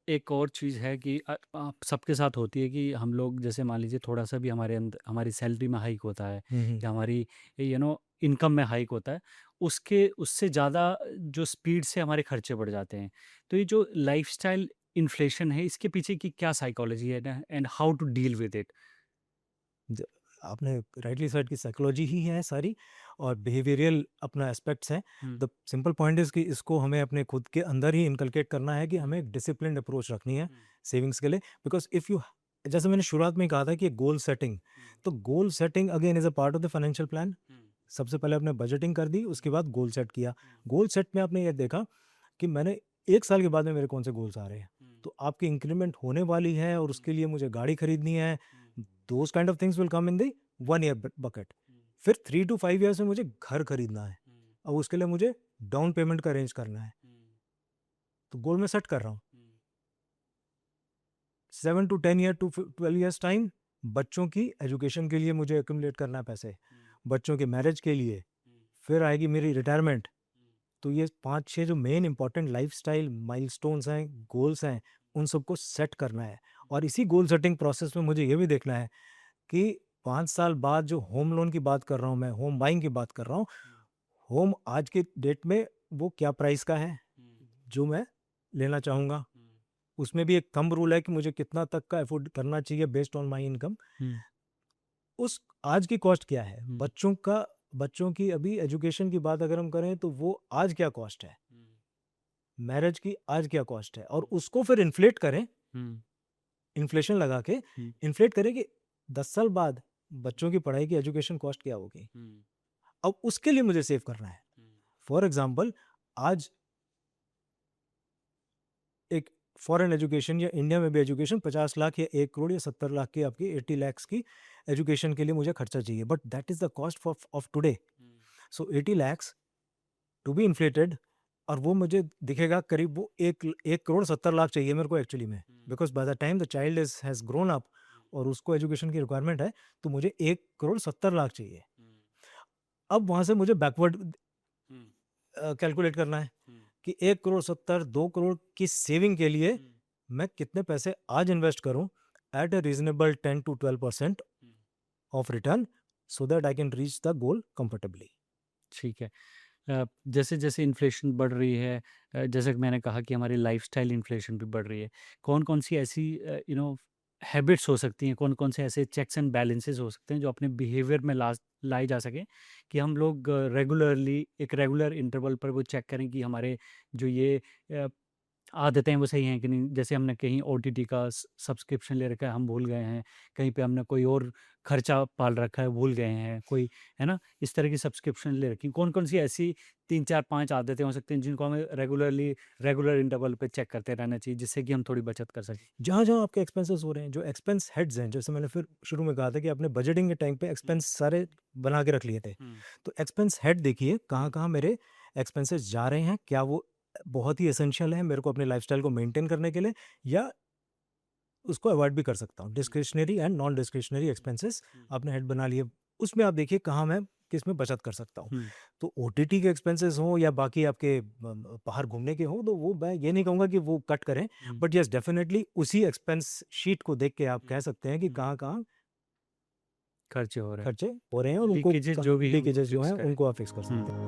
एक और चीज़ है कि सबके साथ होती है कि हम लोग जैसे मान लीजिए थोड़ा-सा भी हमारे अंदर हमारी सैलरी में हाइक होता है हुँ, हुँ। या हमारी इनकम में हाइक होता है, उसके उससे ज़्यादा जो स्पीड से हमारे खर्चे बढ़ जाते हैं। तो ये जो लाइफ़स्टाइल इन्फ्लेशन है, इसके पीछे की क्या साइकोलॉजी है ना and how to deal with it? ज आपने राइटली सेड कि साइकोलॉजी ही है सारी और बिहेवियरल अपना एस्पेक्ट्स हैं। Hmm, the simple point is कि इसको हमें अपने खुद के अंदर ही इनकलकेट करना है कि हुँ, हमें एक डिसिप्लिन्ड अप्रोच रखनी है हुँ, सेविंग्स के लिए। बिकॉज़ इफ यू जैसे मैंने शुरुआत में ही कहा था कि गोल सेटिंग, हुँ, तो goal setting again is a part of the financial plan. Hmm, सबसे पहले आपने बजटिंग कर दी, हुँ, उसके बाद गोल सेट किया। हुँ, गोल सेट में आपने ये देखा कि मैंने 1 साल के बाद में मेरे कौन से गोल्स आ रहे हैं। हुँ, तो आपकी इंक्रीमेंट होने वाली है और हुँ, उसके लिए मुझे गाड़ी खरीदनी है। Hmm, those kind of things will come in the 1 year ब बकेट। हुँ, फिर 3 टू 5 ईयर्स में मुझे घर खरीदना है। हुँ, अब उसके लिए मुझे डाउन पेमेंट का अरेंज करना है। हुँ, तो गोल मैं सेट कर रहा हूँ। Hmm, 7 to 10 year to 12 years time बच्चों की एजुकेशन के लिए मुझे एक्यूमुलेट करना है पैसे। हुँ, बच्चों के मैरिज के लिए, हुँ, फिर आएगी मेरी रिटायरमेंट। हुँ, तो ये 5-6 जो मेन इंपॉर्टेंट लाइफ़स्टाइल माइलस्टोन्स हैं, गोल्स हैं, उन सबको सेट करना है। और इसी गोल सेटिंग प्रोसेस में मुझे ये भी देखना है कि 5 साल बाद जो होम लोन की बात कर रहा हूँ मैं, होम बाइंग की बात कर रहा हूँ, हुँ, होम आज के डेट में वो क्या प्राइस का है, हुँ, जो मैं लेना चाहूँगा। हुँ, उसमें भी एक थंब रूल है कि मुझे कितना तक का अफ़ोर्ड करना चाहिए बेस्ड ऑन माय इनकम। हुँ, उस आज की कॉस्ट क्या है? हुँ, बच्चों की अभी एजुकेशन की बात अगर हम करें तो वो आज क्या कॉस्ट है? हुँ, मैरिज की आज क्या कॉस्ट है? और हुँ, उसको फिर इन्फ्लेट करें, हुँ, इन्फ्लेशन लगा के हुँ, इन्फ्लेट करें कि 10 साल बाद बच्चों की पढ़ाई की एजुकेशन कॉस्ट क्या होगी? हुँ, अब उसके लिए मुझे सेव करना है। हुँ, फॉर एग्ज़ाम्पल आज एक फॉरेन एजुकेशन या इंडिया में भी एजुकेशन 50 लाख या 1 करोड़ या 70 लाख की आपकी 80 लैक्स की एजुकेशन के लिए मुझे खर्चा चाहिए। But that is the cost for of today. Hmm, so 80 lakhs to be inflated और वो मुझे दिखेगा करीब वो 1 करोड़ 70 लाख चाहिए मेरे को एक्चुअली में। Hmm, because by the time the child has grown up hmm, और उसको एजुकेशन की रिक्वायरमेंट है, तो मुझे 1 करोड़ 70 लाख चाहिए। हुँ, अब वहाँ से मुझे बैकवर्ड हुँ, कैलकुलेट करना है हुँ, कि 1 करोड़ 70 2 करोड़ की सेविंग के लिए हुँ, मैं कितने पैसे आज इन्वेस्ट करूँ at a reasonable 10 to 12% hmm, of return so that I can reach the goal comfortably. ठीक है। जैसे-जैसे इन्फ्लेशन बढ़ रही है, जैसे कि मैंने कहा कि हमारी लाइफ़स्टाइल इन्फ्लेशन भी बढ़ रही है। कौन-कौन सी ऐसी हैबिट्स हो सकती हैं, कौन-कौन से ऐसे चेक्स एंड बैलेंसेस हो सकते हैं जो अपने बिहेवियर में लाई जा सकें कि हम लोग रेगुलरली एक रेगुलर इंटरवल पर वो चेक करें कि हमारे जो ये अ, आदतें वो सही हैं कि नहीं। जैसे हमने कहीं ओटीटी का सब्सक्रिप्शन ले रखा है, हम भूल गए हैं, कहीं पे हमने कोई और खर्चा पाल रखा है, भूल गए हैं, कोई है ना? इस तरह की सब्सक्रिप्शन ले रखी हैं। कौन-कौन सी ऐसी 3, 4, 5 आदतें हो सकती हैं जिनको हमें रेगुलर इंटरवल पे चेक करते रहना चाहिए जिससे कि हम थोड़ी बचत कर सकें? जहाँ-जहाँ आपके एक्सपेंसेस हो रहे हैं, जो एक्सपेंस हेड्स हैं, जैसे मैंने फिर शुरू में कहा था कि आपने बजटिंग के टाइम पे हुँ, एक्सपेंस सारे बना के रख लिए थे। हुँ, तो एक्सपेंस हेड देखिए हुँ, कहाँ-कहाँ मेरे एक्सपेंसेस जा रहे हैं, क्या वो बहुत ही एसेंशियल है मेरे को अपने लाइफ़स्टाइल को मेंटेन करने के लिए या उसको अवॉइड भी कर सकता हूँ। Hmm, discretionary and non discretionary hmm, expenses hmm, आपने हेड बना लिए। उसमें आप देखिए कहाँ मैं किसमें बचत कर सकता हूँ। हुँ, तो ओटीटी के एक्सपेंसेस हों या बाकी आपके बाहर घूमने के हों, तो वो मैं ये नहीं कहूँगा कि वो कट करें। हुँ, बट येस डेफ़िनिटली उसी एक्सपेंस शीट को देख के आप हुँ, कह सकते हैं कि हुँ, कहाँ-कहाँ खर्चे हो रहे हैं। खर्चे हो रहे हैं और उनको लीकेजेस कहाँ जो भी हैं उनको लीकेजेस जो फिक्स हैं करें। उनको आप फिक्स कर हुँ। सकते हैं।